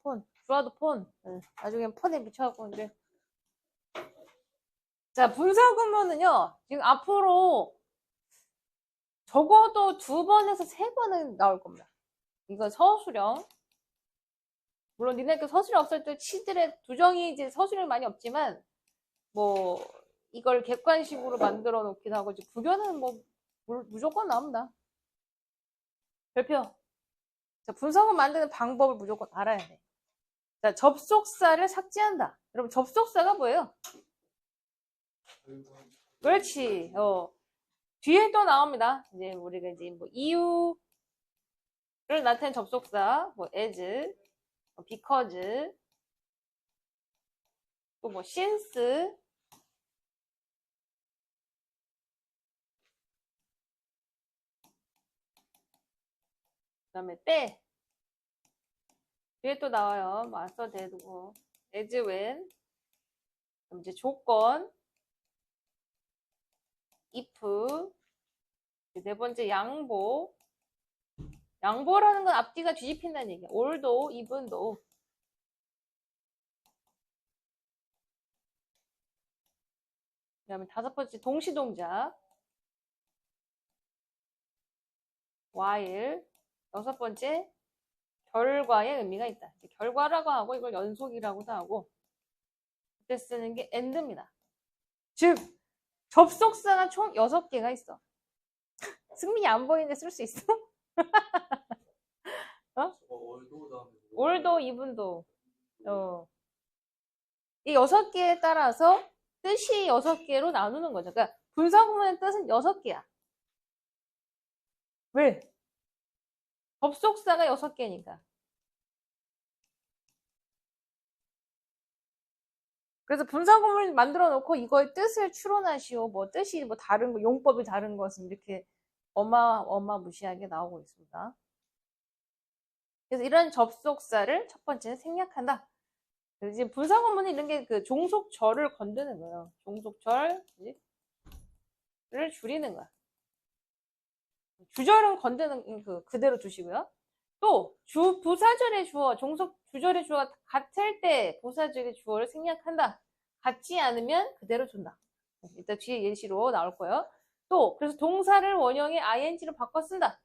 폰. 주어도 폰. 나중에 폰에 미쳐갖고 이제. 자, 분사구문은요, 지금 앞으로 적어도 2번에서 3번은 나올 겁니다. 이건 서술형. 물론 니네가 서술이 없을 때 치들의 두정이 이제 서술이 많이 없지만, 뭐, 이걸 객관식으로 만들어 놓기도 하고, 이제 부견은 뭐, 무조건 나옵니다. 별표. 자, 분석을 만드는 방법을 무조건 알아야 돼. 자, 접속사를 삭제한다. 여러분, 접속사가 뭐예요? 그렇지. 뒤에 또 나옵니다. 이제 우리가 이제 뭐 이유를 나타낸 접속사, 뭐 as, because, 또 뭐 since, 그다음에 때. 뒤에 또 나와요. 뭐 after that, as when. 그럼 이제 조건, if. 네 번째 양보. 양보라는 건 앞뒤가 뒤집힌다는 얘기야. although, even though. 그 다음에 5번째 동시동작. while. 6번째 결과의 의미가 있다. 결과라고 하고 이걸 연속이라고도 하고 그때 쓰는 게 and입니다. 즉 접속사가 총 6개가 있어. 승민이 안 보이는데 쓸 수 있어? 올도 이분도 이 6개에 따라서 뜻이 6개로 나누는 거죠. 그러니까 분사구문의 뜻은 6개야. 왜? 접속사가 6개니까. 그래서 분사구문을 만들어 놓고 이거의 뜻을 추론하시오. 뭐 뜻이 뭐 다른 거, 용법이 다른 것은 이렇게 어마무시하게 나오고 있습니다. 그래서 이런 접속사를 첫 번째는 생략한다. 이제 분사구문은 이런 게 그 종속절을 건드는 거예요. 종속절을 줄이는 거야. 주절은 건드는 그대로 두시고요. 또 부사절의 주어, 주절의 주어가 같을 때 부사절의 주어를 생략한다. 같지 않으면 그대로 둔다. 이따 뒤에 예시로 나올 거예요. 또 그래서 동사를 원형의 ing로 바꿔 쓴다.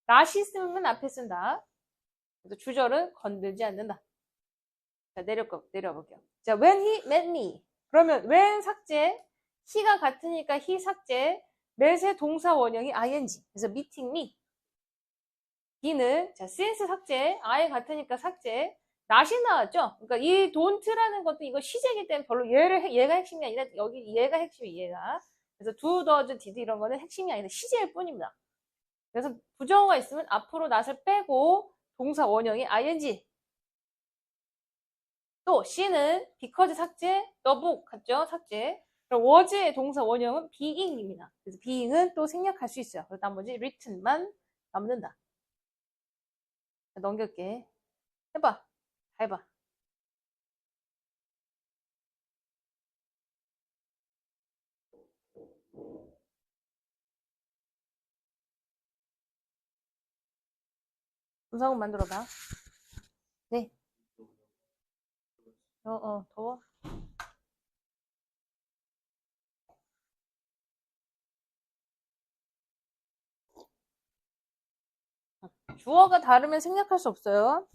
not이 쓰면 앞에 쓴다. 그래서 주절은 건들지 않는다. 자, 내려볼게요. 자, when he met me. 그러면 when 삭제, he가 같으니까 he 삭제, met의 동사 원형이 ing. 그래서 meeting me. he는 자, since 삭제, I 같으니까 삭제. not이 나왔죠? 그러니까 이 don't라는 것도 이거 시제이기 때문에 별로 얘가 핵심이 아니라 여기 얘가 핵심이 얘가. 그래서 do, does, did 이런 거는 핵심이 아니라 시제일 뿐입니다. 그래서 부정어가 있으면 앞으로 not을 빼고 동사 원형이 ing. 또 C는 because 삭제, the book 같죠? 삭제. 그럼 was의 동사 원형은 being입니다. 그래서 being은 또 생략할 수 있어요. 그래서 나머지 written만 남는다. 넘길게. 해봐. 다 해봐. 분사구 만들어봐. 네. 더워. 주어가 다르면 생략할 수 없어요.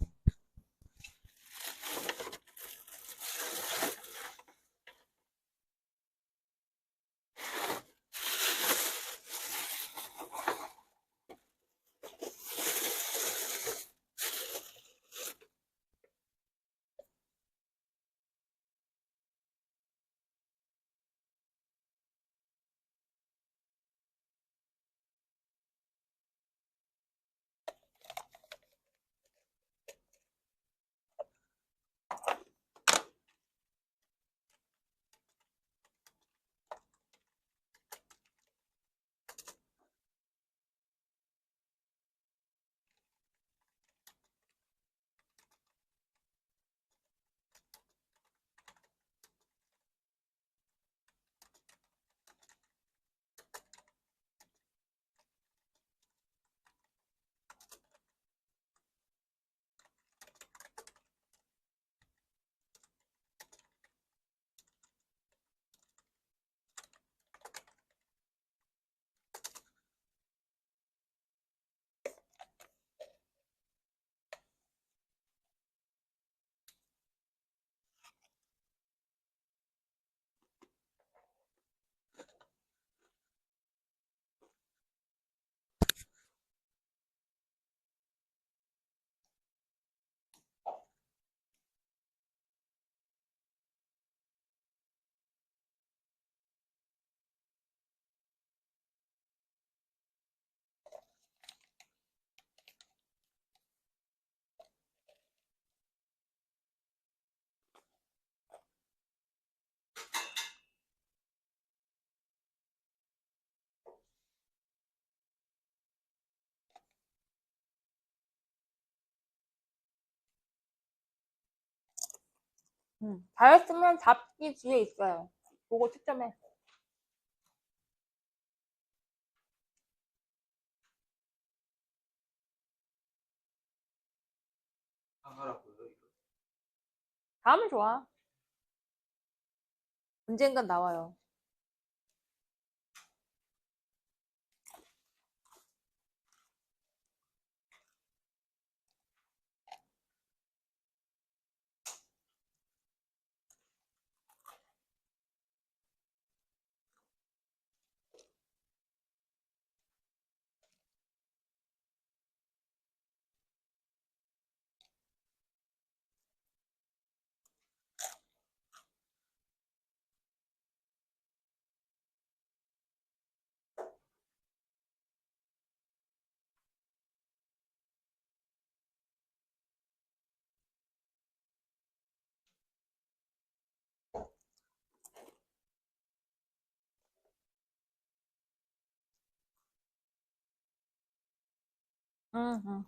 잘했으면 답이 뒤에 있어요. 그거 채점해. 다음은 좋아. 언젠간 나와요. 응, 응.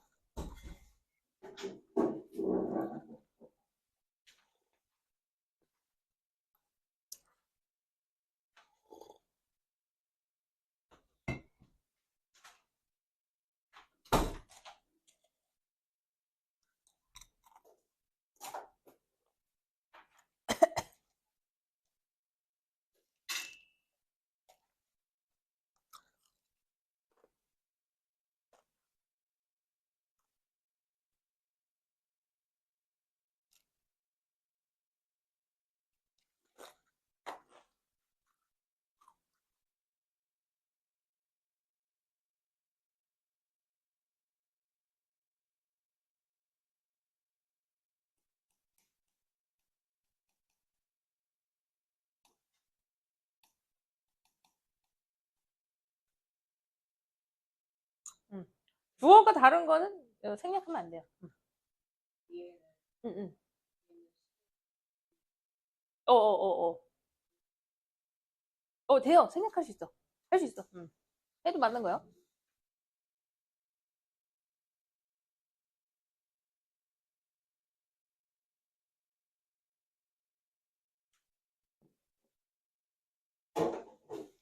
응. 주어가 다른 거는 생략하면 안 돼요. 응, 응. 응. 돼요. 생략할 수 있어. 할 수 있어. 응. 해도 맞는 거요.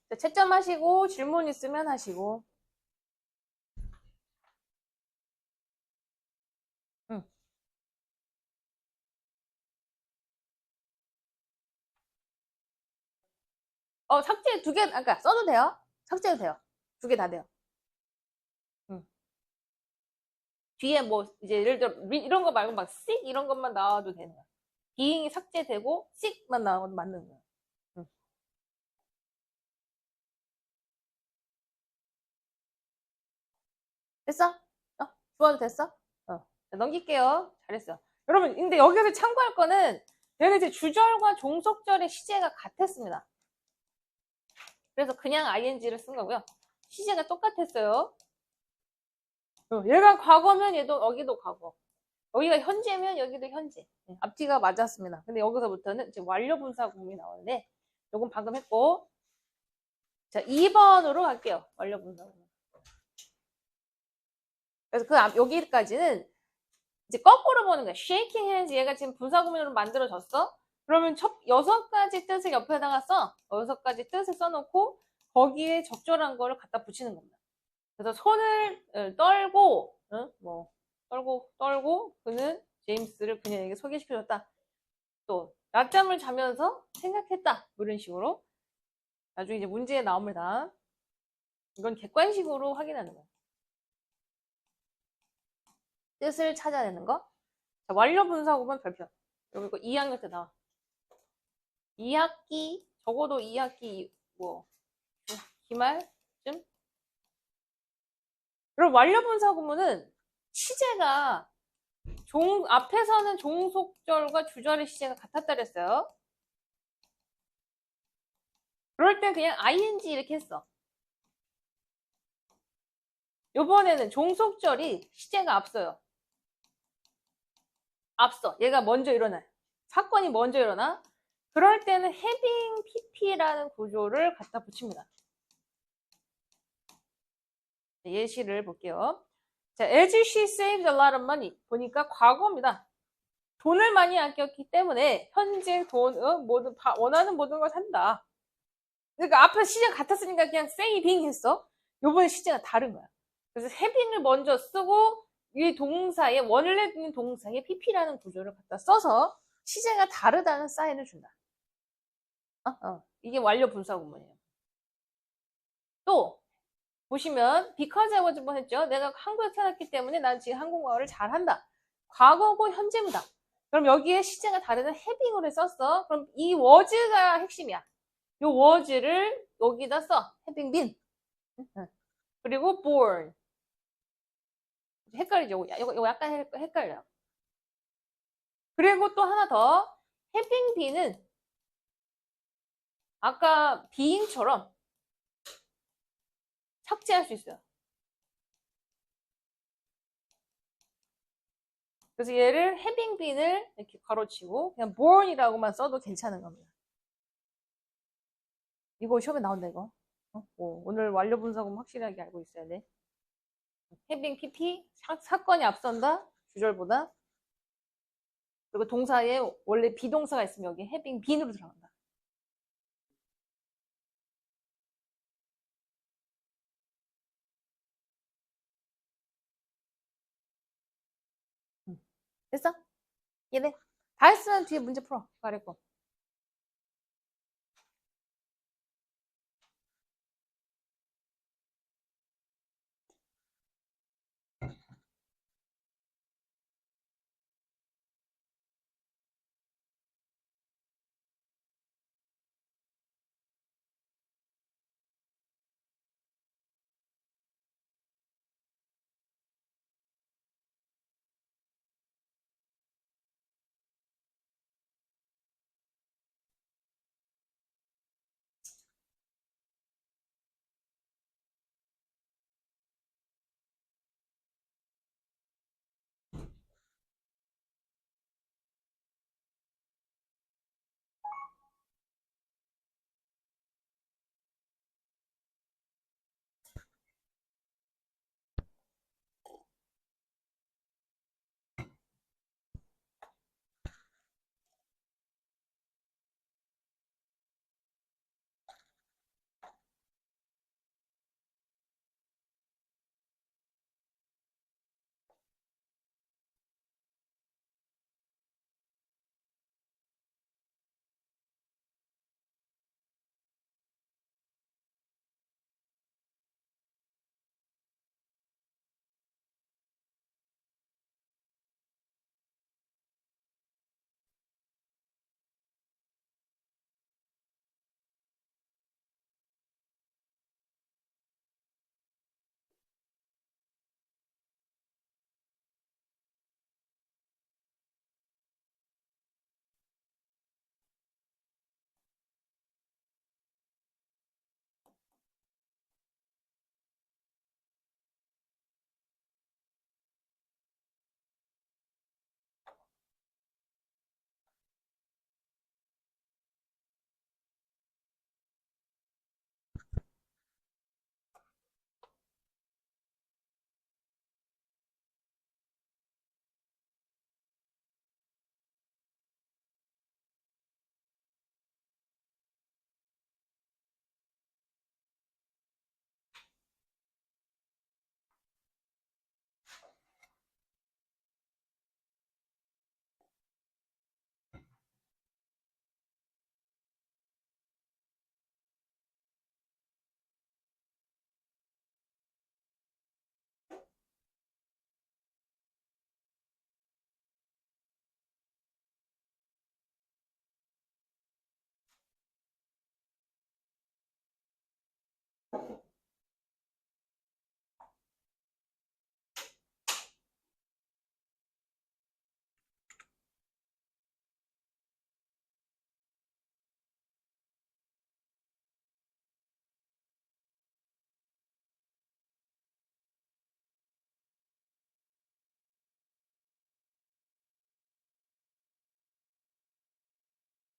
자, 채점하시고 질문 있으면 하시고. 응. 삭제 두 개, 아까 써도 돼요. 삭제도 돼요. 두 개 다 돼요. 응. 뒤에 뭐 이제 예를 들어 이런 거 말고 막 씩 이런 것만 나와도 되는 거야. 비잉이 삭제되고 씩만 나와도 맞는 거야. 응. 됐어? 주어도 됐어? 자, 넘길게요. 잘했어. 여러분, 근데 여기서 참고할 거는 얘는 이제 주절과 종속절의 시제가 같았습니다. 그래서 그냥 ing를 쓴 거고요. 시제가 똑같았어요. 얘가 과거면 여기도 과거. 여기가 현재면 여기도 현재. 앞뒤가 맞았습니다. 근데 여기서부터는 이제 완료분사 구문이 나오는데 요건 방금 했고, 자, 2번으로 갈게요. 완료분사 구문. 그래서 여기까지는 이제 거꾸로 보는 거야. shaking hands. 얘가 지금 분사 구문으로 만들어졌어. 그러면 여섯 가지 뜻을 옆에다가 써. 여섯 가지 뜻을 써놓고 거기에 적절한 거를 갖다 붙이는 겁니다. 그래서 손을 떨고, 떨고, 그는 제임스를 그녀에게 소개시켜줬다. 또, 낮잠을 자면서 생각했다. 이런 식으로. 나중에 이제 문제에 나옵니다. 이건 객관식으로 확인하는 거예요. 뜻을 찾아내는 거. 자, 완료 분사구문 별표. 여기 거 2학년 때 나와. 2학기, 적어도 2학기, 기말쯤? 그럼 완료 분사구문은 시제가 앞에서는 종속절과 주절의 시제가 같았다 그랬어요. 그럴 땐 그냥 ing 이렇게 했어. 요번에는 종속절이 시제가 앞서요. 앞서. 얘가 먼저 일어나요. 사건이 먼저 일어나. 그럴 때는 having pp라는 구조를 갖다 붙입니다. 예시를 볼게요. 자, as she saved a lot of money. 보니까 과거입니다. 돈을 많이 아꼈기 때문에 현재 원하는 모든 걸 산다. 그러니까 앞에 시제가 같았으니까 그냥 saving 했어. 요번에 시제가 다른 거야. 그래서 having을 먼저 쓰고 이 동사에 원래 있는 동사에 pp라는 구조를 갖다 써서 시제가 다르다는 사인을 준다. 이게 완료 분사 구문이에요. 또 보시면 because I was born 했죠. 내가 한국에 태어났기 때문에 난 지금 한국어를 잘한다. 과거고 현재무다. 그럼 여기에 시제가 다르는 having으로 썼어. 그럼 이 was가 핵심이야. 요 was를 여기다 써. having been. 그리고 born. 헷갈리죠? 이거 약간 헷갈려요. 그리고 또 하나 더. having been은 아까 being처럼 삭제할 수 있어요. 그래서 얘를 having been을 이렇게 가로치고 그냥 born이라고만 써도 괜찮은 겁니다. 이거 시험에 나온다 이거. 오늘 완료 분석은 확실하게 알고 있어야 돼. having pp 사건이 앞선다 주절보다. 그리고 동사에 원래 비동사가 있으면 여기 having been으로 들어간다. 됐어? 얘네 다 했으면 뒤에 문제 풀어. 가릴 거.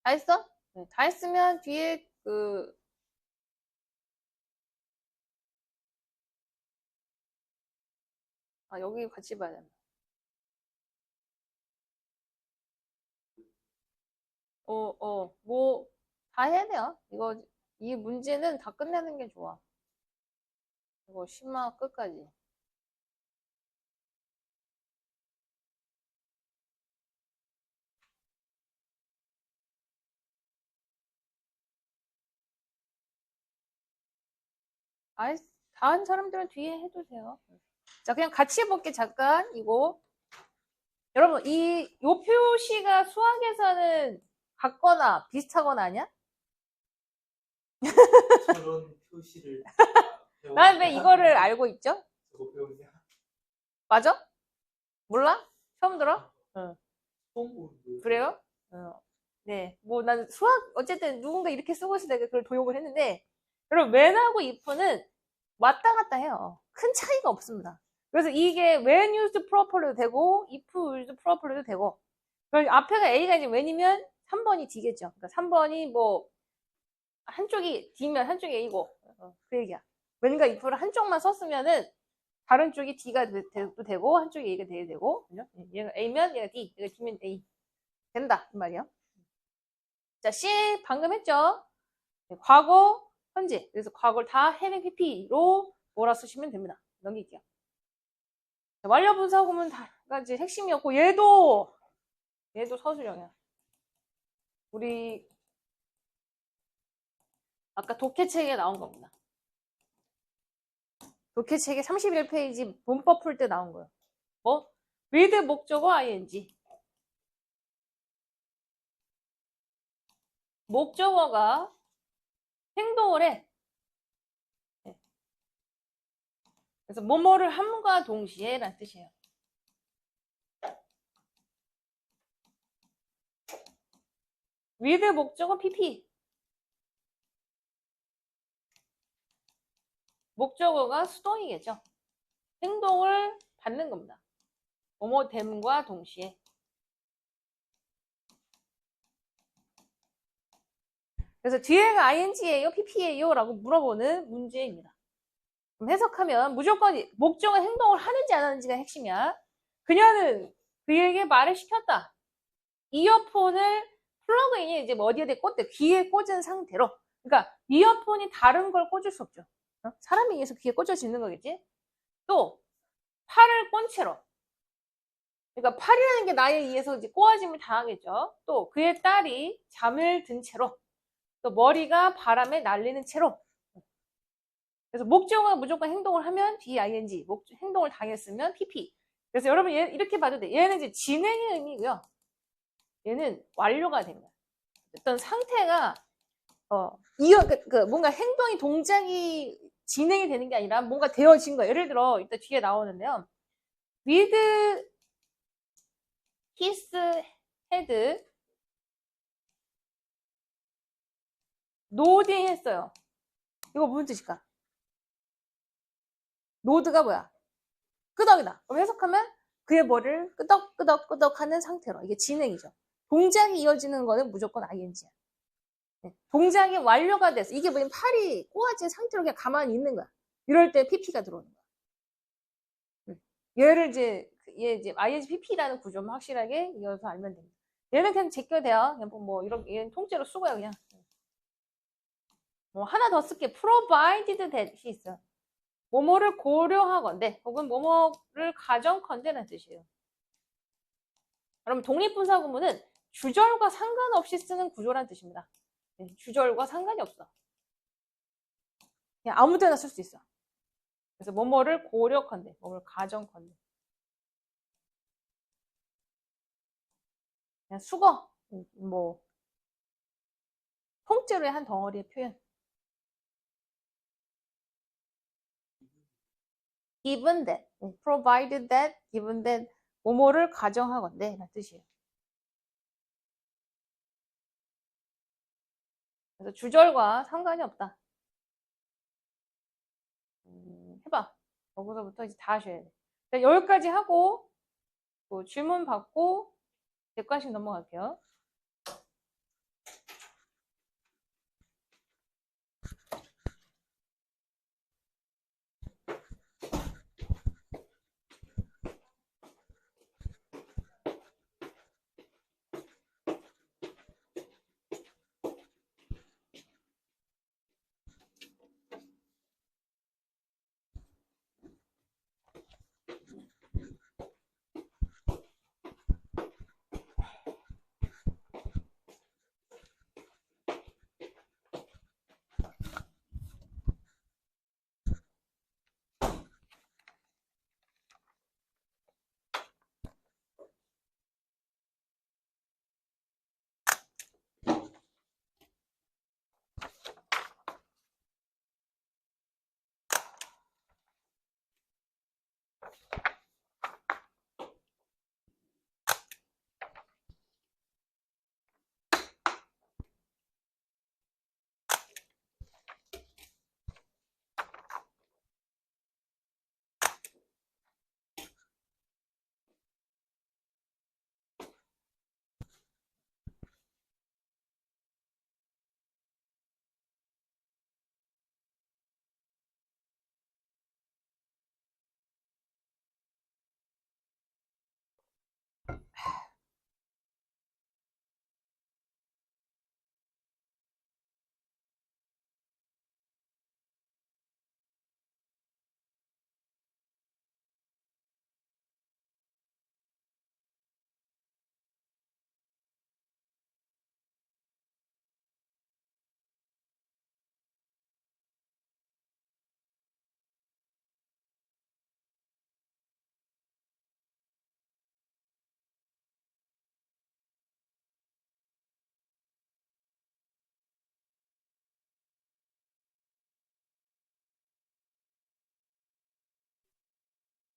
다 했어? 네, 다 했으면 뒤에 여기 같이 봐야 돼. 뭐, 다 해야 돼요. 이 문제는 다 끝내는 게 좋아. 이거 10만 끝까지. 아이, 다 한 사람들은 뒤에 해도 돼요. 자, 그냥 같이 해볼게, 잠깐. 이거. 여러분, 요 표시가 수학에서는 같거나 비슷하거나 아니야? 저런 표시를 난 왜 이거를 알고 있죠? 저거 배우냐? 맞아? 몰라? 처음 들어? 처음 보는데. 그래요? 네. 뭐, 난 수학, 어쨌든 누군가 이렇게 쓰고 있어 내가 그걸 도용을 했는데, 여러분, when하고 if는 왔다 갔다 해요. 큰 차이가 없습니다. 그래서 이게 when used properly도 되고, if used properly도 되고, 그럼 앞에가 A가 이제 when이면 3번이 D겠죠. 그러니까 3번이 뭐, 한쪽이 D면 한쪽이 A고, 그 얘기야. when과 if를 한쪽만 썼으면은, 다른 쪽이 D가 돼도 되고, 한쪽이 A가 돼야 되고, 그죠? 얘가 A면 얘가 D, 얘가 D면 A. 된다, 이 말이야. 자, C 방금 했죠? 과거, 현재. 그래서 과거를 다 have pp로 몰아쓰시면 됩니다. 넘길게요. 자, 완료분사구문 다가 이제 핵심이었고, 얘도 서술형이야. 우리 아까 독해책에 나온 겁니다. 독해책에 31페이지 문법 풀 때 나온 거예요. 뭐? with 목적어 ing. 목적어가 행동을 해. 그래서 뭐뭐를 함과 동시에 라는 뜻이에요. with 목적어 pp. 목적어가 수동이겠죠. 행동을 받는 겁니다. 뭐뭐 됨과 동시에. 그래서 뒤에가 ing예요, pp예요? 라고 물어보는 문제입니다. 그럼 해석하면 무조건 목적어 행동을 하는지 안 하는지가 핵심이야. 그녀는 그에게 말을 시켰다. 이어폰을 플러그인이 이제 뭐 어디에 꽂대? 귀에 꽂은 상태로. 그러니까 이어폰이 다른 걸 꽂을 수 없죠. 사람에 의해서 귀에 꽂혀져 있는 거겠지? 또 팔을 꼰 채로. 그러니까 팔이라는 게 나에 의해서 이제 꼬아짐을 당하겠죠. 또 그의 딸이 잠을 든 채로. 또 머리가 바람에 날리는 채로. 그래서 목적어가 무조건 행동을 하면 DING, 행동을 당했으면 PP. 그래서 여러분 얘 이렇게 봐도 돼. 얘는 이제 진행의 의미고요. 얘는 완료가 됩니다. 어떤 상태가 뭔가 행동이 동작이 진행이 되는 게 아니라 뭔가 되어진 거예요. 예를 들어 이따 뒤에 나오는데요. with his head 노딩 했어요. 이거 무슨 뜻일까? 노드가 뭐야? 끄덕이다. 그럼 해석하면 그의 머리를 끄덕끄덕끄덕 하는 상태로. 이게 진행이죠. 동작이 이어지는 거는 무조건 ing야. 동작이 완료가 돼서 이게 뭐냐면 팔이 꼬아진 상태로 그냥 가만히 있는 거야. 이럴 때 pp가 들어오는 거야. 얘를 얘 이제 ing pp라는 구조만 확실하게 이어서 알면 됩니다. 얘는 그냥 제껴도 돼요. 그냥 뭐 얘는 통째로 쓰고요, 그냥. 뭐 하나 더 쓸게. provided that이 있어. 뭐뭐를 고려하건대 혹은 뭐뭐를 가정컨대라는 뜻이에요. 그럼 독립분사 구문은 주절과 상관없이 쓰는 구조라는 뜻입니다. 주절과 상관이 없어. 그냥 아무 데나 쓸 수 있어. 그래서 뭐뭐를 고려컨대, 뭐뭐를 가정컨대. 그냥 수거, 뭐 통째로의 한 덩어리의 표현. given that, provided that, given that, 뭐뭐를 가정하건대 라는 뜻이에요. 그래서 주절과 상관이 없다. 해봐. 거기서부터 이제 다 하셔야 돼. 자, 여기까지 하고 또 질문 받고 객관식 넘어갈게요.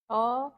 어.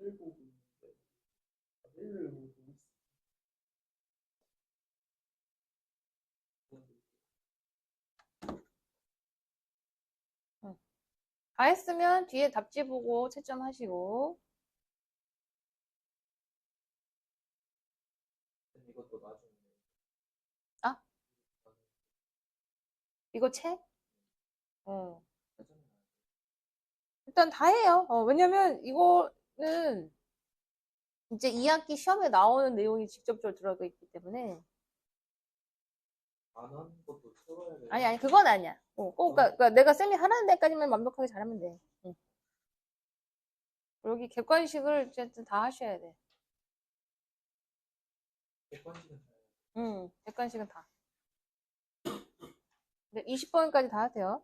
다들 보고 있는데 다들 보고 있어. 다 했으면 뒤에 답지 보고 채점하시고. 이것도 나중에 아, 이거 책? 어. 나중에 일단 다 해요. 왜냐면 이거는 이제 2학기 시험에 나오는 내용이 직접적으로 들어가 있기 때문에. 안 하는 것도 채워야 돼. 아니, 그건 아니야. 그러니까 내가 쌤이 하라는 데까지만 완벽하게 잘하면 돼. 응. 여기 객관식을 어쨌든 다 하셔야 돼. 객관식은 잘. 응, 객관식은 다. 20번까지 다 하세요.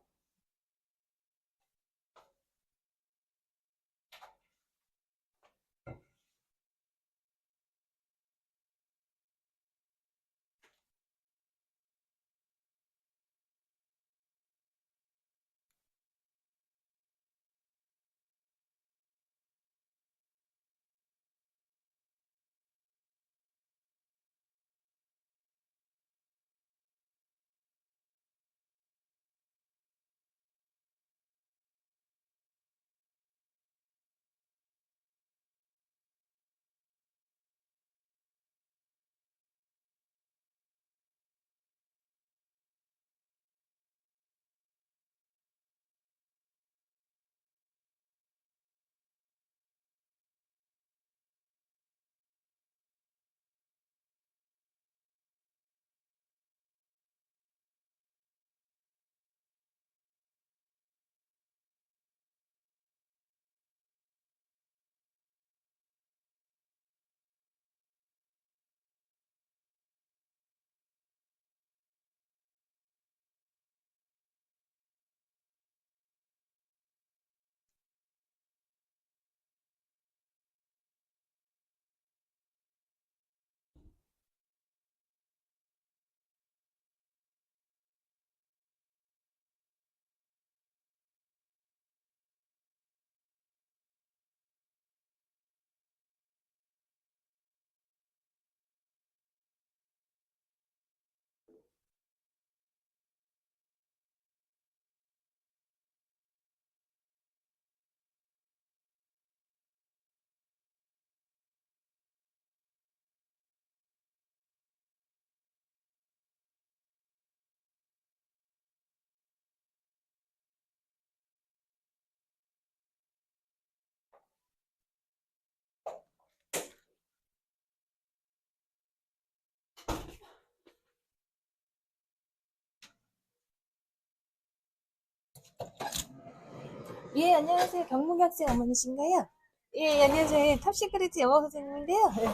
예, 안녕하세요. 경북 학생 어머니신가요? 예, 안녕하세요. 예, 탑시크리트 영어 선생님인데요. 예.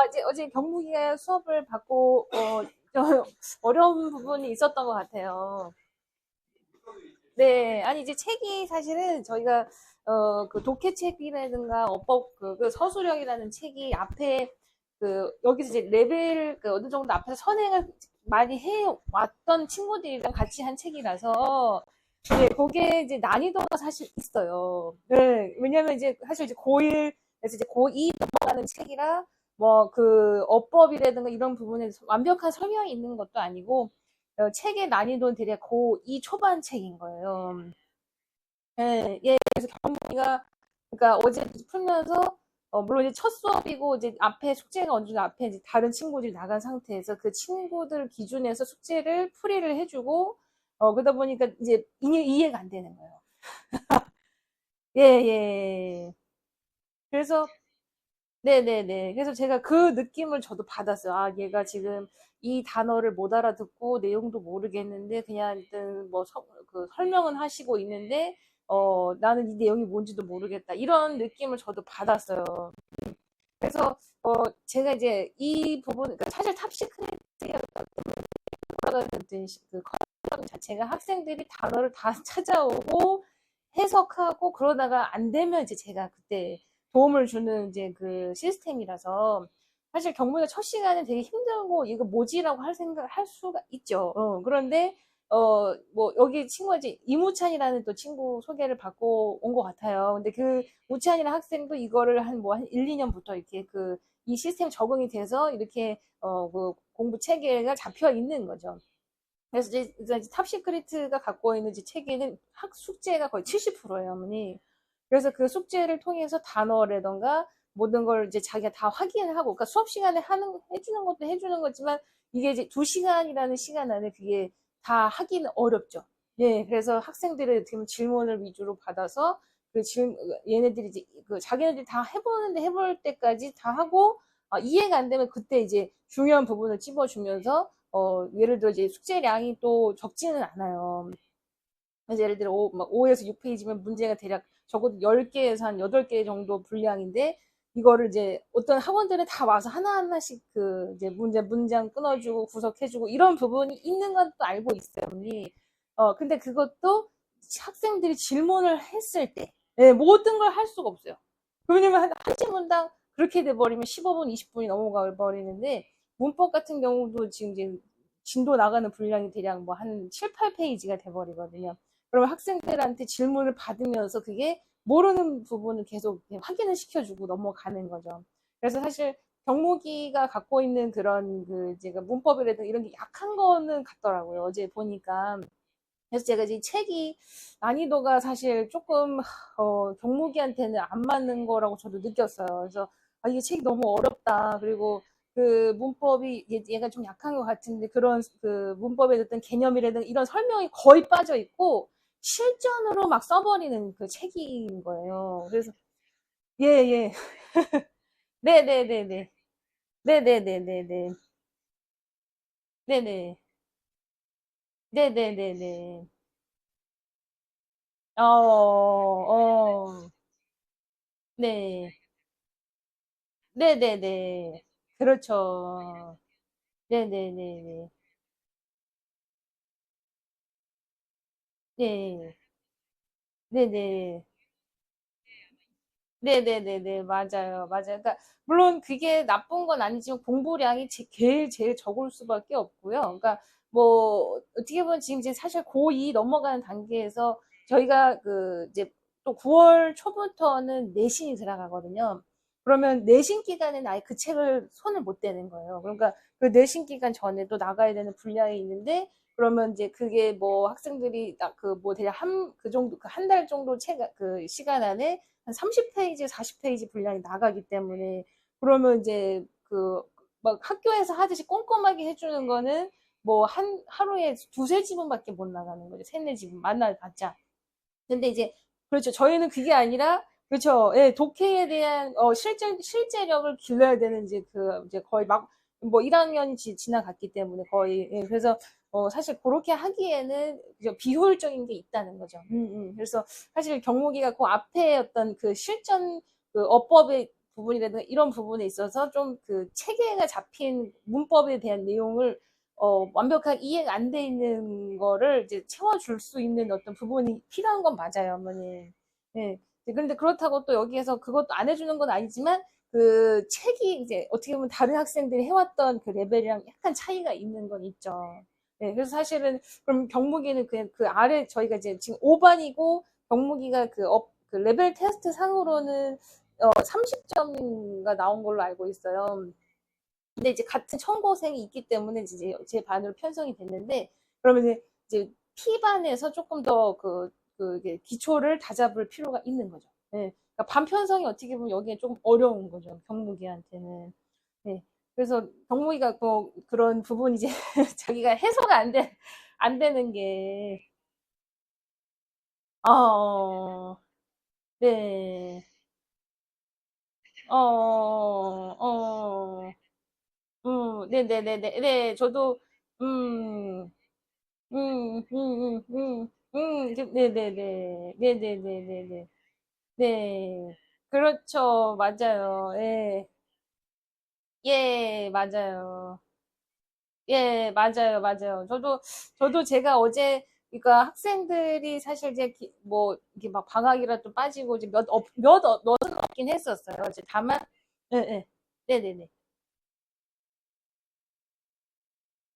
이제 어제 경북이가 수업을 받고, 좀 어려운 부분이 있었던 것 같아요. 네, 아니, 이제 책이 사실은 저희가, 그 독해책이라든가 어법, 그 서술형이라는 책이 앞에, 여기서 이제 레벨, 어느 정도 앞에서 선행을 많이 해왔던 친구들이랑 같이 한 책이라서, 네, 거기에 이제 난이도가 사실 있어요. 네, 왜냐면 이제 사실 이제 고1에서 이제 고2 넘어가는 책이라, 뭐, 어법이라든가 이런 부분에 완벽한 설명이 있는 것도 아니고, 책의 난이도는 대략 고2 초반 책인 거예요. 예, 예, 그래서 경문이가, 그러니까 어제 풀면서, 물론 이제 첫 수업이고, 이제 앞에 숙제가 어느 정도 앞에 이제 다른 친구들이 나간 상태에서 그 친구들 기준에서 숙제를 풀이를 해주고, 그러다 보니까 이제 이해가 안 되는 거예요. 예, 예. 그래서, 네네네. 그래서 제가 그 느낌을 저도 받았어요. 아, 얘가 지금 이 단어를 못 알아듣고 내용도 모르겠는데 그냥 일단 뭐 설명은 하시고 있는데 나는 이 내용이 뭔지도 모르겠다. 이런 느낌을 저도 받았어요. 그래서 제가 이제 이 부분, 그러니까 사실 탑시크릿 올라가는 그 커리큘럼 자체가 학생들이 단어를 다 찾아오고 해석하고 그러다가 안 되면 이제 제가 그때 도움을 주는 이제 그 시스템이라서 사실 경무의 첫 시간은 되게 힘들고 이거 뭐지라고 할 수가 있죠. 그런데 뭐, 여기 친구가 이제 이무찬이라는 또 친구 소개를 받고 온 것 같아요. 근데 그 우찬이라는 학생도 이거를 한 1, 2년부터 이렇게 이 시스템 적응이 돼서 이렇게, 그 공부 체계가 잡혀 있는 거죠. 그래서 이제 탑시크리트가 갖고 있는 이제 체계는 학 숙제가 거의 70%예요, 어머니. 그래서 그 숙제를 통해서 단어라던가 모든 걸 이제 자기가 다 확인을 하고, 그러니까 수업 시간에 해주는 것도 해주는 거지만, 이게 이제 2시간이라는 시간 안에 그게 다 하기는 어렵죠. 예, 그래서 학생들의 지금 질문을 위주로 받아서, 얘네들이 이제, 자기네들이 다 해볼 때까지 다 하고, 이해가 안 되면 그때 이제 중요한 부분을 찝어주면서, 예를 들어 이제 숙제량이 또 적지는 않아요. 그래서 예를 들어 막 5에서 6페이지면 문제가 대략 적어도 10개에서 한 8개 정도 분량인데, 이거를 이제 어떤 학원들은 다 와서 하나하나씩 이제 문장 끊어주고 구석해주고 이런 부분이 있는 건 또 알고 있어요, 언니. 근데 그것도 학생들이 질문을 했을 때, 예, 모든 걸 할 수가 없어요. 왜냐면 한 질문당 그렇게 돼버리면 15분, 20분이 넘어가 버리는데, 문법 같은 경우도 지금 이제 진도 나가는 분량이 대략 뭐 한 7, 8페이지가 돼버리거든요. 그러면 학생들한테 질문을 받으면서 그게 모르는 부분을 계속 확인을 시켜주고 넘어가는 거죠. 그래서 사실 경무기가 갖고 있는 그런 제가 문법이라든 이런 게 약한 거는 같더라고요. 어제 보니까. 그래서 제가 이제 책이 난이도가 사실 조금 경무기한테는 안 맞는 거라고 저도 느꼈어요. 그래서 이게 책이 너무 어렵다. 그리고 그 문법이 얘가 좀 약한 것 같은데, 그런 문법에 어떤 개념이라든 이런 설명이 거의 빠져 있고 실전으로 막 써버리는 그 책인 거예요. 그래서 예, 예. 네네네네. 네네네네네. 네네. 네네네네. 네. 네네네. 그렇죠. 네네네네. 네. 네네. 네네네네. 맞아요. 맞아요. 그러니까, 물론 그게 나쁜 건 아니지만 공부량이 제일 적을 수밖에 없고요. 그러니까, 뭐, 어떻게 보면 지금 이제 사실 고2 넘어가는 단계에서 저희가 이제 또 9월 초부터는 내신이 들어가거든요. 그러면 내신 기간에는 아예 그 책을 손을 못 대는 거예요. 그러니까 그 내신 기간 전에도 나가야 되는 분량이 있는데, 그러면 이제 그게 뭐 학생들이 뭐 대략 그 정도, 한 달 정도 시간 안에 한 30페이지, 40페이지 분량이 나가기 때문에, 그러면 이제 막 학교에서 하듯이 꼼꼼하게 해주는 거는 뭐 하루에 두세 지문밖에 못 나가는 거죠. 세네 지문 만나봤자. 근데 이제 그렇죠. 저희는 그게 아니라 그렇죠. 예, 독해에 대한 실제력을 길러야 되는 이제 거의 막 뭐 1학년이 지나갔기 때문에 거의, 예, 그래서 사실 그렇게 하기에는 이제 비효율적인 게 있다는 거죠. 그래서 사실 경무기가 그 앞에 어떤 그 실전 어법의 부분이라든가 이런 부분에 있어서 좀 체계가 잡힌 문법에 대한 내용을 완벽하게 이해가 안 돼 있는 거를 이제 채워줄 수 있는 어떤 부분이 필요한 건 맞아요, 어머니. 예. 그런데 그렇다고 또 여기에서 그것도 안 해주는 건 아니지만, 그 책이 이제 어떻게 보면 다른 학생들이 해왔던 그 레벨이랑 약간 차이가 있는 건 있죠. 예, 그래서 사실은 그럼 경무기는 그냥 그 아래 저희가 이제 지금 5반이고 경무기가 그 레벨 테스트 상으로는 30점인가 나온 걸로 알고 있어요. 근데 이제 같은 청고생이 있기 때문에 이제 제 반으로 편성이 됐는데, 그러면 이제 P반에서 조금 더 이게 기초를 다잡을 필요가 있는 거죠. 네. 그러니까 반 편성이 어떻게 보면 여기에 좀 어려운 거죠. 경무기한테는. 네. 그래서 경무기가 그런 부분이 이제 자기가 해소가 안 되는 게, 네. 어, 네네네네. 네, 저도, 음, 네네네. 네네네네네. 네. 그렇죠. 맞아요. 예. 예, 맞아요. 예, 맞아요. 맞아요. 저도 제가 어제, 그러니까 학생들이 사실 이제 뭐, 이렇게 막 방학이라 또 빠지고 이제 몇은 없긴 했었어요. 이제 다만, 예, 예. 네네네.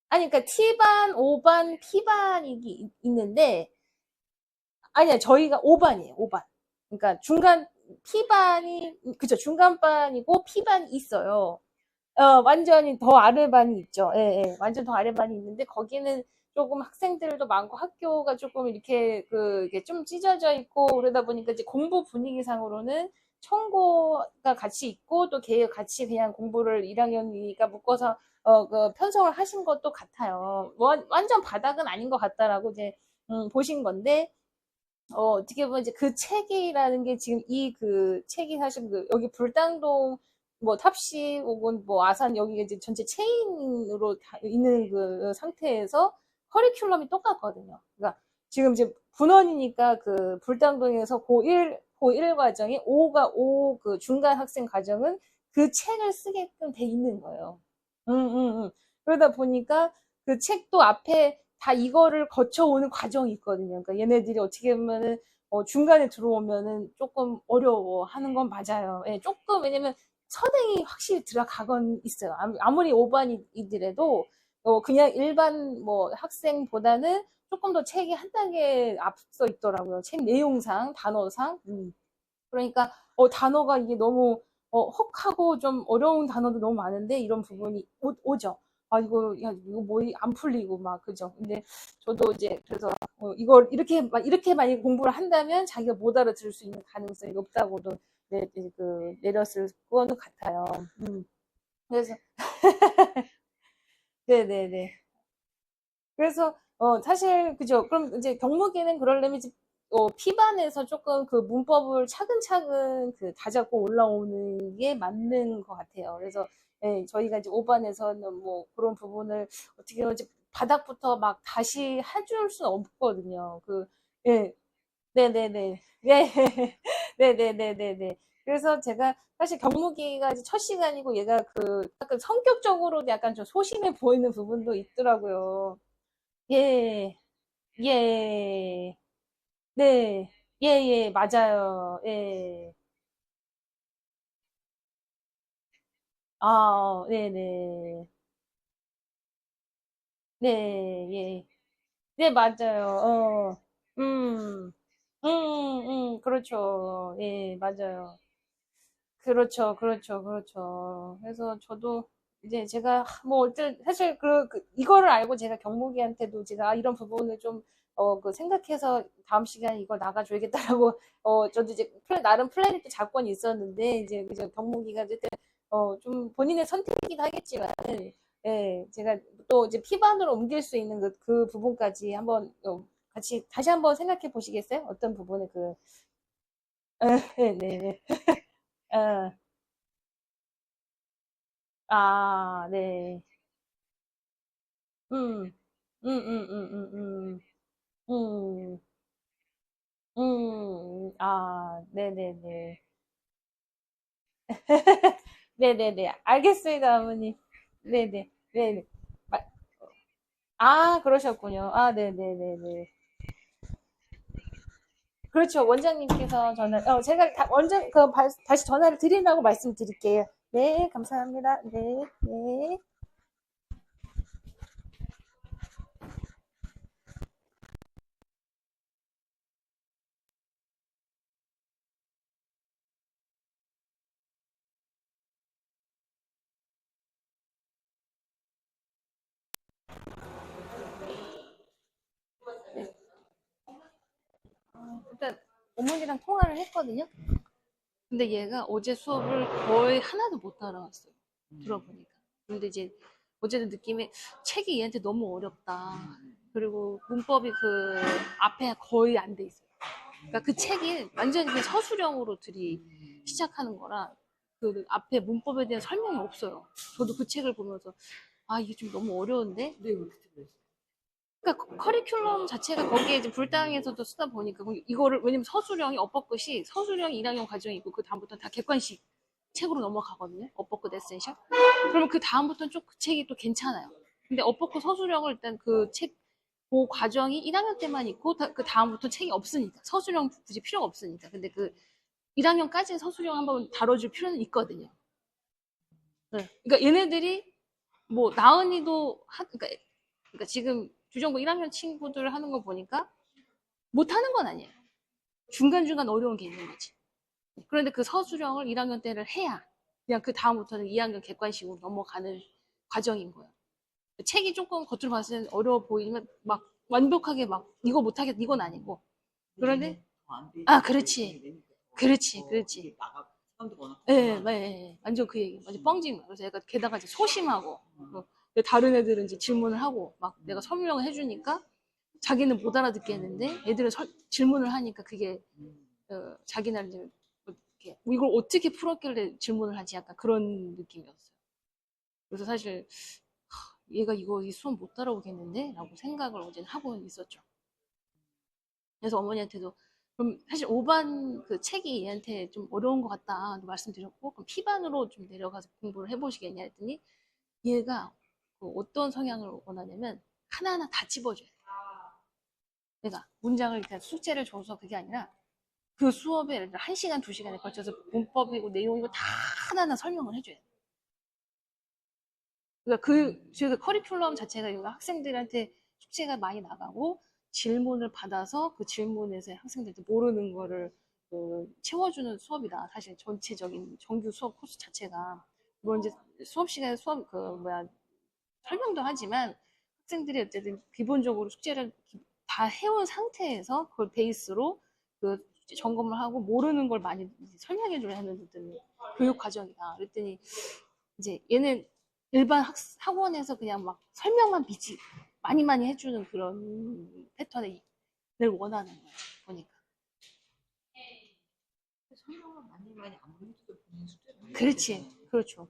아니, 그러니까 T반, 5반, P반이 있는데, 아니야, 저희가 5반이에요, 5반. 그러니까 중간, P반이, 그죠, 중간반이고 P반이 있어요. 완전히 더 아래반이 있죠. 예, 예. 완전 더 아래반이 있는데, 거기는 조금 학생들도 많고, 학교가 조금 이렇게, 이게 좀 찢어져 있고, 그러다 보니까 이제 공부 분위기상으로는 청고가 같이 있고, 또 걔 같이 그냥 공부를 1학년이니까 묶어서, 편성을 하신 것도 같아요. 완전 바닥은 아닌 것 같다라고 이제, 보신 건데, 어떻게 보면 이제 그 책이라는 게 지금 그 책이 사실 여기 불당동 뭐 탑시 혹은 뭐 아산 여기가 이제 전체 체인으로 다 있는 그 상태에서 커리큘럼이 똑같거든요. 그러니까 지금 이제 분원이니까 그 불당동에서 고1 과정이 5그 중간 학생 과정은 그 책을 쓰게끔 돼 있는 거예요. 그러다 보니까 그 책도 앞에 다 이거를 거쳐오는 과정이 있거든요. 그러니까 얘네들이 어떻게 보면은 중간에 들어오면은 조금 어려워하는 건 맞아요. 예, 조금 왜냐면 선행이 확실히 들어가건 있어요. 아무리 5반이더라도 그냥 일반 뭐 학생보다는 조금 더 책이 한 단계 앞서 있더라고요. 책 내용상, 단어상. 그러니까 단어가 이게 너무 헉하고 좀 어려운 단어도 너무 많은데 이런 부분이 오죠. 아 이거 야 이거 뭐 안 풀리고 막 그죠. 근데 저도 이제 그래서 이걸 이렇게 많이 공부를 한다면 자기가 못 알아들을 수 있는 가능성이 높다고도 내렸을 거는 같아요. 그래서 네네네. 그래서 사실 그죠. 그럼 이제 경무기는 그러려면 이제 피반에서 조금 그 문법을 차근차근 다잡고 올라오는 게 맞는 것 같아요. 그래서 예, 저희가 이제 5반에서는 뭐 그런 부분을 어떻게 보면 이제 바닥부터 막 다시 해줄 수는 없거든요. 예, 네네네. 예, 네네네네네. 그래서 제가 사실 경무기가 이제 첫 시간이고 얘가 약간 성격적으로 약간 좀 소심해 보이는 부분도 있더라고요. 예, 예, 네, 예, 예, 맞아요. 예. 아, 네네. 네, 예. 네, 맞아요. 그렇죠. 예, 맞아요. 그렇죠, 그렇죠, 그렇죠. 그래서 저도 이제 제가 뭐 사실 이거를 알고 제가 경목이한테도 제가 이런 부분을 좀 생각해서 다음 시간에 이걸 나가줘야겠다라고 저도 이제 나름 플랜이 또 작권이 있었는데 이제 그저 경목이가 어쨌든 좀 본인의 선택이긴 하겠지만 예, 제가 또 이제 피반으로 옮길 수 있는 그 부분까지 한번 같이 다시 한번 생각해 보시겠어요? 어떤 부분을 네, 네, 네. 어. 아, 네. 음, 음, 음, 네네네. 네네네. 알겠습니다, 어머니. 네네. 네네. 마- 그러셨군요. 네네네네. 그렇죠. 원장님께서 제가 다시 전화를 드리려고 말씀드릴게요. 네, 감사합니다. 네, 네. 일단, 어머니랑 통화를 했거든요. 근데 얘가 어제 수업을 거의 하나도 못 따라왔어요. 들어보니까. 근데 이제 어제는 느낌이 책이 얘한테 너무 어렵다. 그리고 문법이 앞에 거의 안 돼 있어요. 그러니까 그 책이 완전히 그냥 서술형으로 시작하는 거라 앞에 문법에 대한 설명이 없어요. 저도 그 책을 보면서 이게 좀 너무 어려운데? 근데 이거 특히 그러니까 커리큘럼 자체가 거기에 이제 불당에서도 쓰다 보니까 이거를 왜냐면 서술형이 업버끝이 서술형 1학년 과정이 있고 그 다음부터 다 객관식 책으로 넘어가거든요. 업버끝 에센셜. 그러면 그 다음부터는 좀 그 책이 또 괜찮아요. 근데 업버끝 서술형을 일단 그 과정이 1학년 때만 있고 그 다음부터 책이 없으니까 서술형 굳이 필요가 없으니까. 근데 1학년까지 서술형 한번 다뤄줄 필요는 있거든요. 네. 그러니까 얘네들이 뭐 나은이도 그러니까 그러니까 지금 주정부 1학년 친구들 하는 거 보니까 못하는 건 아니에요. 중간중간 어려운 게 있는 거지. 그런데 그 서술형을 1학년 때를 해야 그냥 그 다음부터는 2학년 객관식으로 넘어가는 과정인 거예요. 책이 조금 겉으로 봤을 때 어려워 보이면 막 완벽하게 막 이거 못하겠다 이건 아니고. 그런데 아 그렇지 그렇지 그렇지 예, 완전 그 얘기 완전 뻥진 거야. 그래서 약간 게다가 이제 소심하고 근데 다른 애들은 이제 질문을 하고 막 내가 설명을 해주니까 자기는 못 알아듣겠는데 애들은 질문을 하니까 그게 자기는 이제 이렇게 이걸 어떻게 풀었길래 질문을 하지 약간 그런 느낌이었어요. 그래서 사실 얘가 이거 이 수업 못 따라오겠는데? 라고 생각을 어제는 하고 있었죠. 그래서 어머니한테도 그럼 사실 5반 그 책이 얘한테 좀 어려운 것 같다 말씀드렸고 그럼 P반으로 좀 내려가서 공부를 해보시겠냐 했더니 얘가 그 어떤 성향을 원하냐면 하나하나 다 집어줘야 돼. 그러니까 문장을 그냥 숙제를 줘서 그게 아니라 그 수업에 예를 들어 1시간, 2시간에 걸쳐서 문법이고 내용이고 다 하나하나 설명을 해줘야 돼. 그러니까 저희가 커리큘럼 자체가 학생들한테 숙제가 많이 나가고 질문을 받아서 그 질문에서 학생들한테 모르는 거를 채워주는 수업이다. 사실 전체적인 정규 수업 코스 자체가. 물론 이제 수업 시간에 설명도 하지만 학생들이 어쨌든 기본적으로 숙제를 다 해온 상태에서 그걸 베이스로 그 점검을 하고 모르는 걸 많이 설명해줘야 하는 교육 과정이다. 그랬더니 이제 얘는 일반 학원에서 그냥 막 설명만 많이 해주는 그런 패턴을 원하는 거예요. 보니까. 설명을 많이 안 해줘도 본인 숙제를 그렇지. 그렇죠.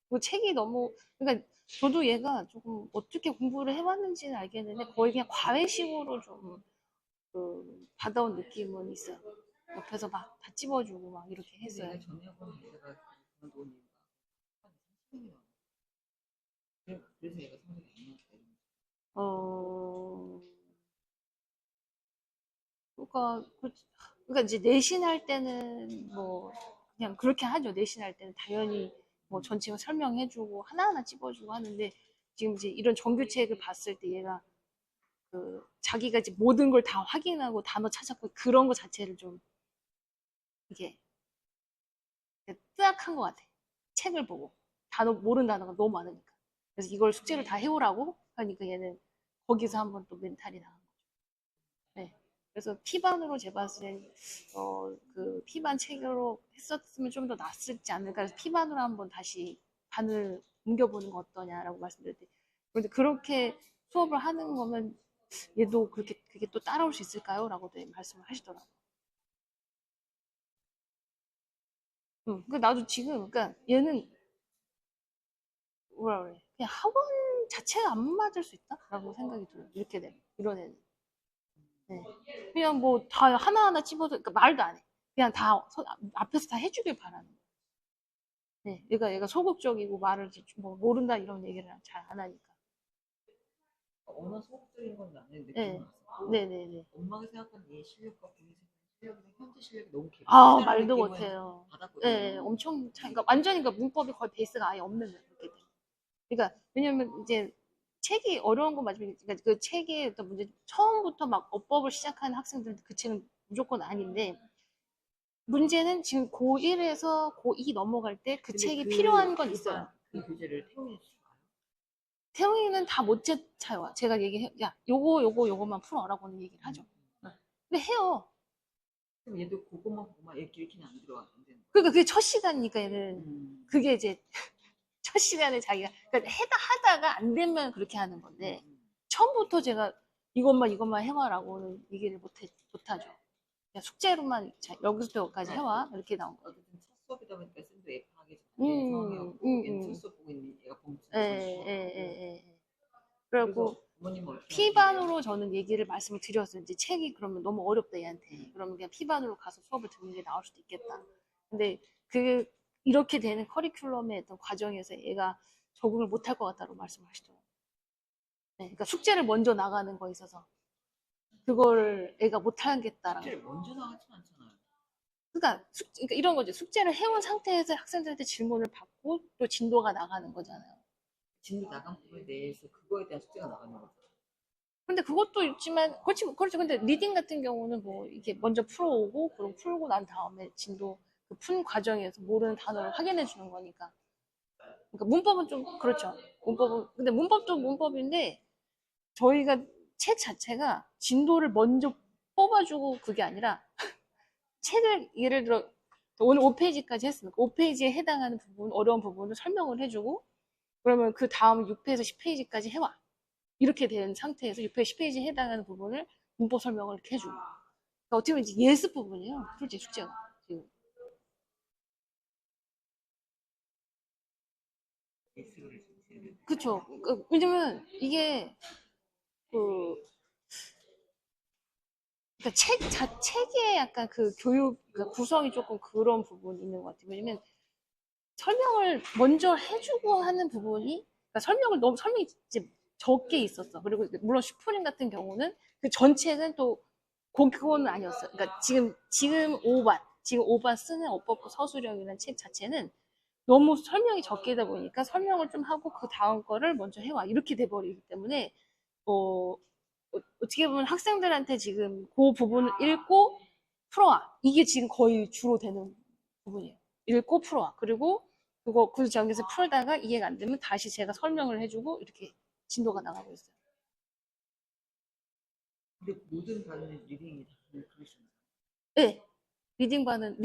그 책이 너무, 그러니까 저도 얘가 조금 어떻게 공부를 해왔는지는 알겠는데 거의 그냥 과외식으로 좀 받아온 느낌은 있어요. 옆에서 막 다 찝어주고 막 이렇게 했어요. 내가 전에 학원 내가 그만둔 이유가 한 30명이 나와. 그래서 얘가 성적이 안 나왔다. 어, 그러니까 이제 내신할 때는 뭐 그냥 그렇게 하죠. 내신할 때는 당연히 뭐 전체 설명해주고 하나하나 찝어주고 하는데 지금 이제 이런 정규책을 봤을 때 얘가 자기가 이제 모든 걸 다 확인하고 단어 찾았고 그런 거 자체를 좀 이게 뜨악한 것 같아. 책을 보고 모르는 단어가 너무 많으니까. 그래서 이걸 숙제를 다 해오라고 하니까 얘는 거기서 한번 또 멘탈이 나간 거죠. 네. 그래서 P반으로 제봤을 땐, 그 P반 책으로 했었으면 좀 더 낫지 않을까. 그래서 P반으로 한번 다시 반을 옮겨보는 거 어떠냐라고 말씀드렸더니, 그런데 그렇게 수업을 하는 거면 얘도 그게 또 따라올 수 있을까요? 라고도 말씀을 하시더라고요. 그러니까 나도 지금, 그러니까 얘는, 뭐라 그래. 그냥 학원 자체가 안 맞을 수 있다? 라고 생각이 들어요. 이렇게 되면. 이런 애는. 네. 그냥 뭐 다 하나하나 찝어서 그러니까 말도 안 해. 그냥 다 앞에서 다 해주길 바라는 거야. 네. 얘가 소극적이고 말을 뭐 모른다 이런 얘기를 잘 안 하니까. 언어 소극적인 건 나는 느낌이 네. 왔었고 네네네. 엄마가 생각하는 얘 실력과 본인 생각하는 실력이랑 현재 실력이 너무 아 개박이라는 말도 느낌을 못해요. 받았거든요. 네, 엄청 그러니까 완전히 그러니까 문법이 거의 베이스가 아예 없는 거예요. 그렇게 돼. 그러니까 왜냐면 이제 책이 어려운 건 맞지만 그러니까 그 책의 어떤 문제 처음부터 막 어법을 시작하는 학생들한테 그 책은 무조건 아닌데 문제는 지금 고1에서 고2 넘어갈 때 그 책이 필요한 건 있어요. 그 교재를 태용해 주실까요? 태영이는 다 못 채워요. 제가 야, 요거만 풀어라고는 얘기를 하죠. 근데 해요. 그럼 얘도 그거만 얘 길게는 안 들어가 안 되는 그러니까 그게 첫 시간이니까 얘는 거야. 그게 이제 첫 시간에 자기가 그러니까 하다가 안 되면 그렇게 하는 건데 처음부터 제가 이것만 해와라고는 얘기를 못하죠. 그냥 숙제로만 여기서부터까지 해와 이렇게 나온 거. 어쨌든 첫 수업이다 보니까 쌤도 F하게 음, 상황이었고 얘는 첫 수업 보고 있는 얘가 범수 예. 그래서 그리고 부모님은 어떻게 P반으로 저는 말씀을 드렸어요. 이제 책이 그러면 너무 어렵다 얘한테. 그러면 그냥 P반으로 가서 수업을 듣는 게 나을 수도 있겠다. 근데 이렇게 되는 커리큘럼의 어떤 과정에서 얘가 적응을 못할 것 같다고 말씀하시더라고요. 네, 그러니까 숙제를 먼저 나가는 거에 있어서 그걸 애가 못하겠다라는. 숙제를 먼저 나가진 않잖아요. 그러니까 이런 거죠. 숙제를 해온 상태에서 학생들한테 질문을 받고 또 진도가 나가는 거잖아요. 진도 나간 부분에 대해서 그거에 대한 숙제가 나가는 거죠. 근데 그것도 있지만, 그렇죠. 근데 리딩 같은 경우는 뭐, 이게 먼저 풀어오고, 그럼 풀고 난 다음에 진도 그 푼 과정에서 모르는 단어를 확인해 주는 거니까. 그러니까 문법은 좀, 그렇죠. 근데 문법도 문법인데, 저희가 책 자체가 진도를 먼저 뽑아주고 그게 아니라, 책을 예를 들어, 오늘 5페이지까지 했으니까, 5페이지에 해당하는 부분, 어려운 부분을 설명을 해주고, 그러면 그 다음 6페이지에서 10페이지까지 해와. 이렇게 된 상태에서 6페이지, 10페이지에 해당하는 부분을 문법 설명을 이렇게 해주고. 그러니까 어떻게 보면 이제 예습 부분이에요. 솔직히 숙제가. 지금. 예술을 지금 그쵸. 왜냐면 이게, 그, 그러니까 책의 약간 그 교육, 그러니까 구성이 조금 그런 부분이 있는 것 같아요. 왜냐면 설명을 먼저 해주고 하는 부분이, 그러니까 설명이 이제 적게 있었어. 그리고 물론 슈프림 같은 경우는 그 전책은 또 그거는 아니었어요. 그러니까 지금 5반 쓰는 어법부 서술형이라는 책 자체는 너무 설명이 적게 다 보니까 설명을 좀 하고 그 다음 거를 먼저 해와. 이렇게 돼버리기 때문에, 어, 어떻게 보면 학생들한테 지금 그 부분을 읽고 풀어와. 이게 지금 거의 주로 되는 부분이에요. 읽고 풀어와. 그리고 그 장에서 풀다가 이해가 안 되면 다시 제가 설명을 해주고 이렇게 진도가 나가고 있어요. 근데 모든 반은 리딩이 다 그러시나요? 네. 리딩은,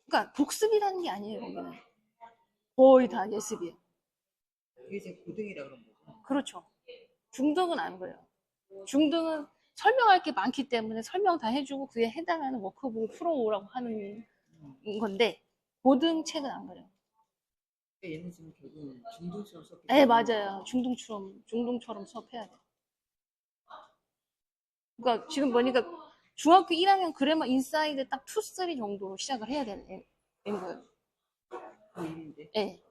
그러니까 복습이라는 게 아니에요, 여기는. 거의 다 예습이에요. 그게 지금 고등이라 그런 거죠. 그렇죠. 중등은 안 그래요. 중등은 설명할 게 많기 때문에 설명 다 해주고 그에 해당하는 워크북을 풀어오라고 하는 건데, 고등 책은 안 그래요. 그러니까 얘는 지금 결국은 중등처럼 썼기 네, 때문에 맞아요. 중등처럼 수업해야 돼요. 그러니까 지금 보니까 중학교 1학년 그래머 인사이드 딱 2, 3 정도로 시작을 해야 되는 거예요. 그 일인데 네.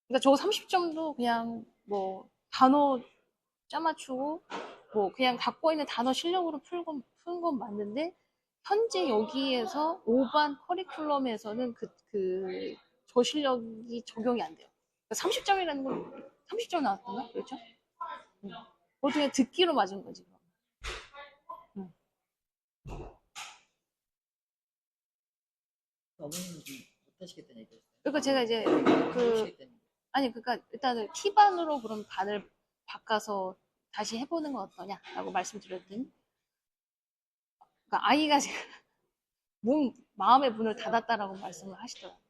그러니까 저 30점도 그냥 뭐 단어 짜맞추고 뭐 그냥 갖고 있는 단어 실력으로 푼 건 맞는데 현재 여기에서 5반 커리큘럼에서는 저 실력이 적용이 안 돼요. 그러니까 30점이라는 건 30점 나왔던가? 그렇죠? 응. 그것도 그냥 듣기로 맞은 거지. 응. 어머님은 좀 못하시겠다는 얘기였어요. 그러니까 제가 이제 그 해보시겠다는 얘기. 아니 그러니까 일단은 T반으로 그럼 반을 바꿔서 다시 해보는 건 어떠냐라고 말씀드렸더니 그러니까 아이가 지금 마음의 문을 닫았다라고 말씀을 하시더라고요.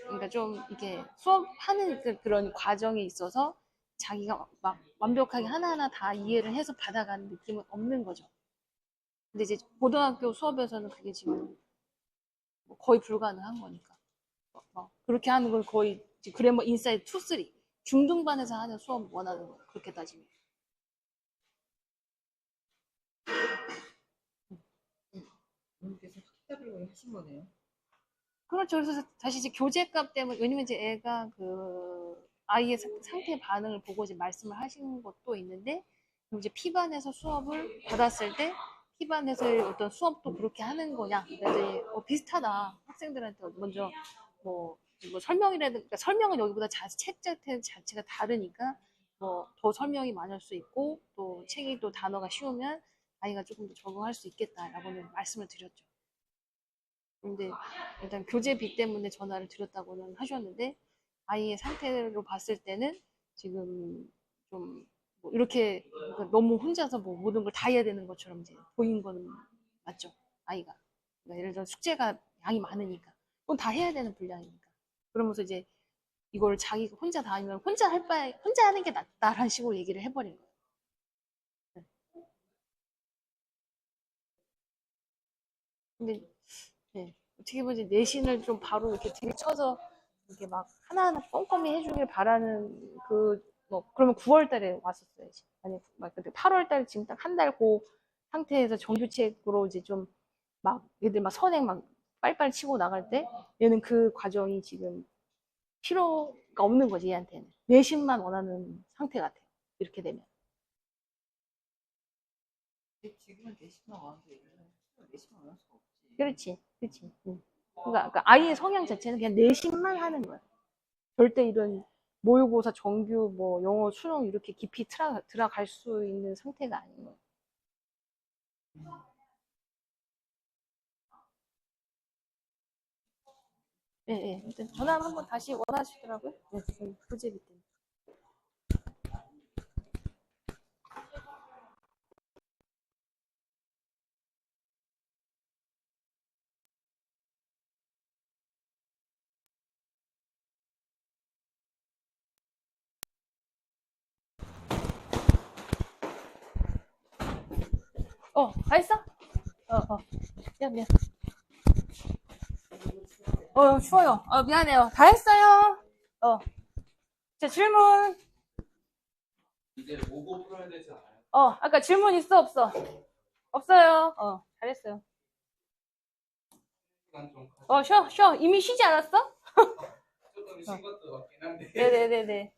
그러니까 좀 이렇게 수업하는 그런 과정에 있어서 자기가 막 완벽하게 하나하나 다 이해를 해서 받아가는 느낌은 없는 거죠. 근데 이제 고등학교 수업에서는 그게 지금 뭐 거의 불가능한 거니까. 그렇게 하는 걸 거의 그래머 인사이드 2, 3 중등반에서 하는 수업 원하는 거 그렇게 따지면. 어머님께서 학답을 하신 거네요. 그렇죠. 그래서 다시 이제 교재값 때문에, 왜냐면 이제 애가 그 아이의 상태 반응을 보고 이제 말씀을 하시는 것도 있는데, 그럼 이제 P반에서 수업을 받았을 때, P반에서의 어떤 수업도 그렇게 하는 거냐. 그러니까 이제 비슷하다. 학생들한테 먼저 뭐 설명이라든, 그러니까 설명은 여기보다 책 자체가 다르니까, 뭐 더 설명이 많을 수 있고, 또 책이 또 단어가 쉬우면 아이가 조금 더 적응할 수 있겠다라고는 말씀을 드렸죠. 근데 일단 교재비 때문에 전화를 드렸다고는 하셨는데 아이의 상태로 봤을 때는 지금 좀뭐 이렇게 그러니까 너무 혼자서 뭐 모든 걸 다 해야 되는 것처럼 이제 보인 거는 맞죠, 아이가. 그러니까 예를 들어 숙제가 양이 많으니까 그건 다 해야 되는 분량이니까 그러면서 이제 이걸 자기가 혼자 다 하면 혼자 할 바에 혼자 하는 게 낫다라는 식으로 얘기를 해버린 거예요. 네. 근데 네. 어떻게 보면 내신을 좀 바로 이렇게 들이쳐서 이렇게 막 하나하나 꼼꼼히 해주길 바라는 뭐, 그러면 9월 달에 왔었어야지. 아니, 막, 근데 8월 달 지금 딱 한 달 고 상태에서 정규책으로 이제 좀 막, 얘들 막 선행 막 빨빨 치고 나갈 때 얘는 그 과정이 지금 필요가 없는 거지, 얘한테는. 내신만 원하는 상태 같아요. 이렇게 되면. 근데 지금은 내신만 와서 얘기하면 내신만 할 수가 없지. 그렇지, 그렇지. 응. 그러니까 아이의 성향 자체는 그냥 내신만 하는 거야. 절대 이런 모의고사, 정규, 뭐 영어, 수능 이렇게 깊이 들어갈 수 있는 상태가 아닌 거예요. 예, 예. 일단 전화 한번 다시 원하시더라고요. 네, 부재기 때문에. 다 했어? 미안, 미안. 추워요. 미안해요. 다 했어요. 자, 질문. 이제 모고 풀어야 되지 않아요? 아까 질문 있어, 없어? 없어요. 잘했어요. 시간 좀 쉬어. 이미 쉬지 않았어? 조금 쉰 것도 같긴 한데. 네네네네.